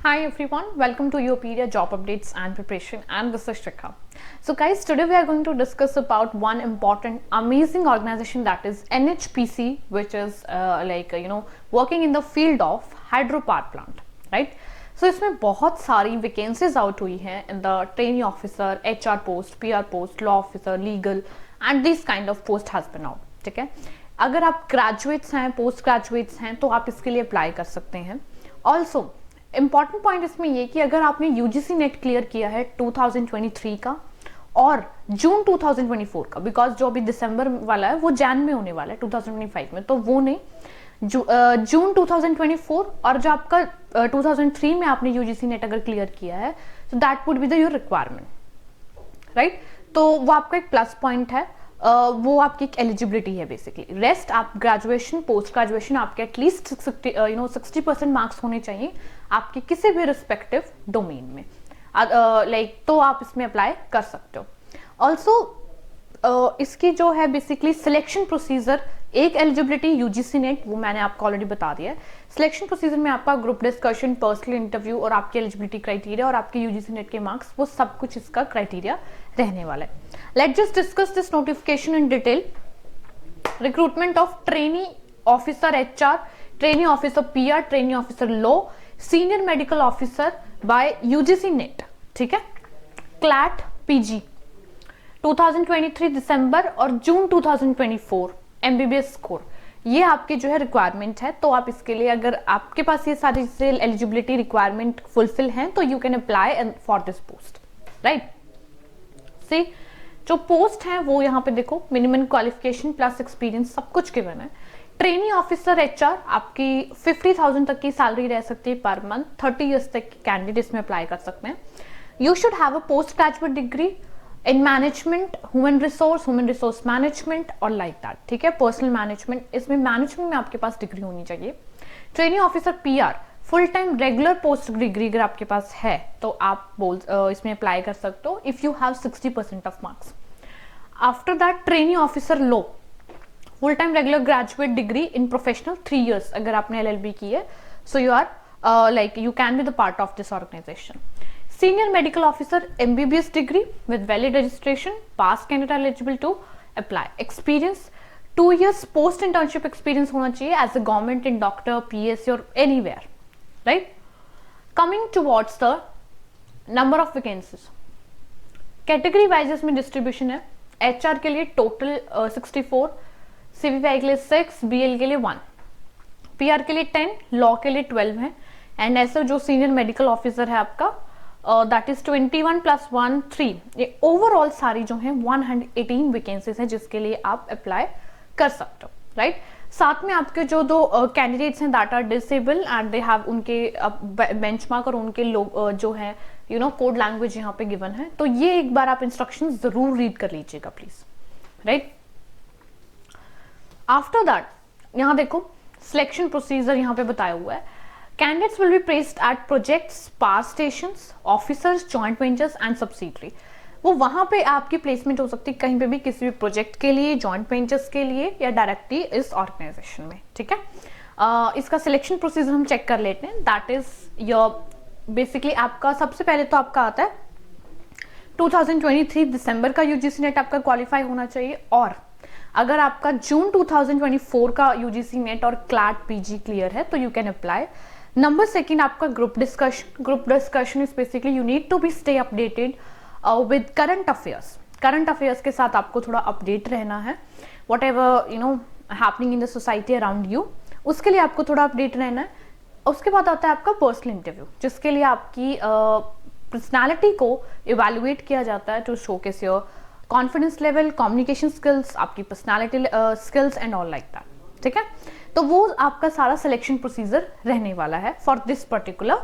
Hi everyone, welcome to Yopedia Job Updates and Preparation, and this is Shikha. So guys, today we are going to discuss about one important amazing organization, that is NHPC, which is working in the field of hydropower plant, right? So इसमें बहुत सारी vacancies out हुई हैं in the trainee officer, HR post, PR post, law officer, legal and this kind of post has been out, ठीक है? अगर आप graduates हैं, post graduates हैं तो आप इसके लिए apply कर सकते हैं. Also इंपॉर्टेंट पॉइंट इसमें ये कि अगर आपने यूजीसी नेट क्लियर किया है 2023 का और जून 2024 का, बिकॉज जो अभी दिसंबर वाला है वो जैन में होने वाला है 2025 में, तो वो नहीं, जून 2024 और जो आपका 2003 में आपने यूजीसी नेट अगर क्लियर किया है तो that would be the your requirement, right? तो वो आपका एक प्लस पॉइंट है, वो आपकी एक एलिजिबिलिटी है बेसिकली. रेस्ट आप ग्रेजुएशन, पोस्ट ग्रेजुएशन आपके एटलीस्ट 60% मार्क्स होने चाहिए आपके किसी भी रिस्पेक्टिव डोमेन में, तो आप इसमें अप्लाई कर सकते हो. ऑल्सो इसकी जो है बेसिकली सिलेक्शन प्रोसीजर, एक एलिजिबिलिटी यूजीसी नेट, वो मैंने आपको ऑलरेडी बता दिया है. सिलेक्शन प्रोसीजर में आपका ग्रुप डिस्कशन, पर्सनल इंटरव्यू और आपकी एलिजिबिलिटी क्राइटेरिया और आपके यूजीसी नेट के मार्क्स, वो सब कुछ इसका क्राइटेरिया रहने वाला है. Let's just discuss this notification in detail. Recruitment of trainee officer HR, trainee officer PR, trainee officer law, senior medical officer bye UGC net, ठीक है, क्लैट PG 2023 दिसंबर और जून 2024 MBBS स्कोर, ये आपके जो है रिक्वायरमेंट है. तो आप इसके लिए, अगर आपके पास ये सारी एलिजिबिलिटी रिक्वायरमेंट फुलफिल हैं तो you can apply for this post, right? See जो पोस्ट है वो यहाँ पे देखो, मिनिमम क्वालिफिकेशन प्लस एक्सपीरियंस सब कुछ गिवन है. ट्रेनी ऑफिसर HR आपकी 50,000 तक की सैलरी रह सकती है पर मंथ. 30 इयर्स तक कैंडिडेट इसमें अप्लाई कर सकते हैं. You should have a post graduate degree in management, human resource management और लाइक दैट, ठीक है, पर्सनल मैनेजमेंट. इसमें मैनेजमेंट में आपके पास डिग्री होनी चाहिए. Trainee officer PR full time regular post degree अगर आपके पास है तो आप इसमें अप्लाई कर सकते हो if you have 60% of marks. After that trainee officer law, full time regular graduate degree in professional 3 years अगर आपने LLB की है, so you are you can be the part of this organisation. Senior medical officer MBBS degree with valid registration, pass candidate eligible to apply. Experience 2 years post internship experience होना चाहिए age a government in doctor, PSC और anywhere, right? Coming towards the number of vacancies, category wise इसमें distribution है. HR के लिए total 64, CVI के लिए 6, BL के लिए 1, PR के लिए 10, लॉ के लिए 12 है. एंड ऐसे जो सीनियर मेडिकल ऑफिसर है आपका दैट इज 21 + 1 3. ये ओवरऑल सारी जो है 118 वैकेंसीज है जिसके लिए आप अप्लाई कर सकते हो, राइट? साथ में आपके जो दो कैंडिडेट्स हैं that are disable and they have उनके बेंचमार्क और उनके जो है कोड लैंग्वेज यहाँ पे गिवन है, तो ये एक बार आप इंस्ट्रक्शन जरूर रीड कर लीजिएगा प्लीज, राइट? आफ्टर दैट यहाँ देखो सिलेक्शन प्रोसीजर यहाँ पे बताया हुआ है. Candidates will be placed at projects, power stations, officers, joint ventures and subsidiary. वो वहां पे आपकी प्लेसमेंट हो सकती है कहीं पे भी, किसी भी प्रोजेक्ट के लिए, जॉइंट वेंचर्स के लिए या डायरेक्टली इस ऑर्गेनाइजेशन में, ठीक है. इसका सिलेक्शन प्रोसीजर हम चेक कर लेते हैं. दैट इज योर बेसिकली आपका सबसे पहले तो आपका आता है 2023 दिसंबर का यूजीसी नेट आपका क्वालिफाई होना चाहिए, और अगर आपका जून 2024 का यूजीसी नेट और क्लैट PG क्लियर है तो you can apply. Number second आपका group discussion is basically you need to be stay updated with current affairs के साथ आपको थोड़ा अपडेट रहना है. Whatever happening in the society around you, उसके लिए आपको थोड़ा अपडेट रहना है. उसके बाद आता है आपका पर्सनल इंटरव्यू, जिसके लिए आपकी पर्सनालिटी को इवेल्युएट किया जाता है to showcase your confidence level, communication skills, आपकी personality skills and all like that, ठीक है. तो वो आपका सारा सिलेक्शन प्रोसीजर रहने वाला है for this particular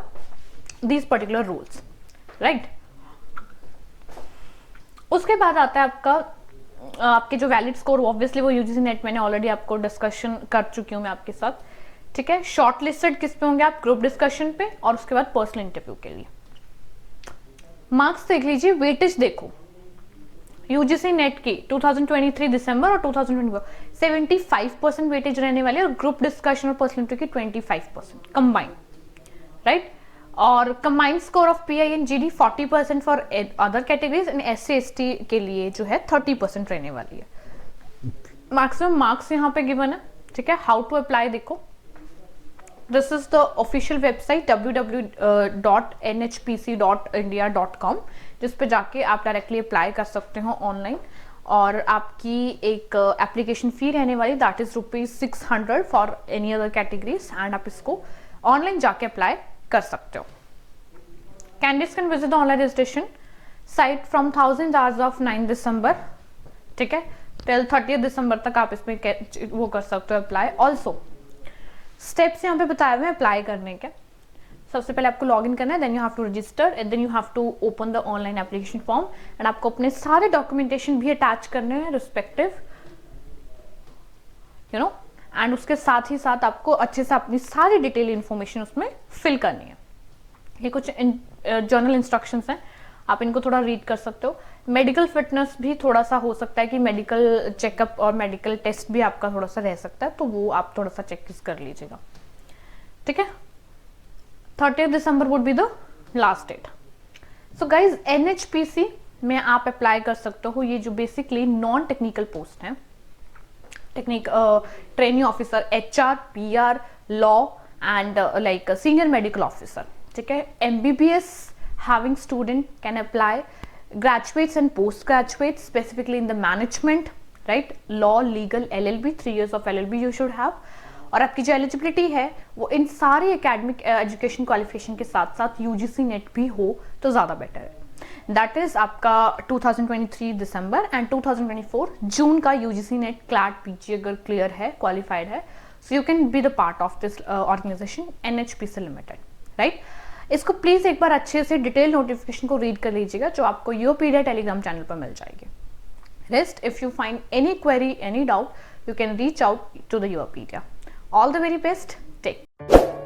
rules, right? उसके बाद आता है आपके जो वैलिड स्कोर, ऑब्वियसली वो यूजीसी नेट मैंने ऑलरेडी आपको डिस्कशन कर चुकी हूँ मैं आपके साथ, ठीक है. शॉर्ट लिस्टेड किस पे होंगे आप? ग्रुप डिस्कशन पे और उसके बाद पर्सनल इंटरव्यू के लिए. मार्क्स देख लीजिए, वेटेज देखो, यूजीसी नेट की 2023 दिसंबर और 2024 75% वेटेज रहने वाली है, और ग्रुप डिस्कशन और पर्सनल इंटरव्यू की 25% कंबाइंड, राइट? और combined score of PI and GD 40% for other categories and SC/ST के लिए जो है 30% रहने वाली है। मैक्सिमम मार्क्स यहाँ पे गिवन है, ठीक है। हाउ टू अप्लाई देखो, this is the official website www.nhpc.india.com, जिस पे जाके आप डायरेक्टली अप्लाई कर सकते हो ऑनलाइन, और आपकी एक एप्लीकेशन फी रहने वाली that is ₹600 for any other categories, and आप इसको ऑनलाइन जाके अप्लाई कर सकते हो। Candidates can visit the online registration site from 1000 hours of 9 दिसंबर, ठीक है, टिल 30 दिसंबर तक आप इसमें वो कर सकते हो अप्लाई। ऑल्सो स्टेप्स यहाँ पे बताए हुए हैं अप्लाई करने के। सबसे पहले आपको लॉग इन करना है, then you have to register and then you have to open the online application form, and आपको अपने सारे डॉक्यूमेंटेशन भी अटैच करने हैं रिस्पेक्टिव, यू नो, एंड उसके साथ ही साथ आपको अच्छे से अपनी सारी डिटेल इंफॉर्मेशन उसमें फिल करनी है। ये कुछ जर्नल इंस्ट्रक्शंस हैं, आप इनको थोड़ा रीड कर सकते हो। मेडिकल फिटनेस भी थोड़ा सा हो सकता है कि मेडिकल चेकअप और मेडिकल टेस्ट भी आपका थोड़ा सा रह सकता है, तो वो आप थोड़ा सा चेक कर लीजिएगा, ठीक है। 30 December would be the last date. So guys, NHPC में आप अप्लाई कर सकते हो। ये जो बेसिकली नॉन टेक्निकल पोस्ट है, training officer, HR, PR, law and like senior medical officer, ठीक है। MBBS having student can apply, graduates and postgraduates specifically in the management, right, law, legal, LLB, 3 years of LLB you should have, और आपकी जो eligibility है वो इन सारी academic education qualification के साथ साथ UGC नेट भी हो तो ज़्यादा बेटर है। दैट इज आपका 2023 दिसंबर एंड 2024 जून का UGC नेट क्लैट PG अगर क्लियर है, क्वालिफाइड है, so you can be the part of this organisation NHPC limited, right. इसको प्लीज एक बार अच्छे से डिटेल नोटिफिकेशन को रीड कर लीजिएगा, जो आपको योपीडिया टेलीग्राम चैनल पर मिल जाएगी। Rest, if you find any query, any doubt, you can reach out to the Yopedia. All the very best. Take care.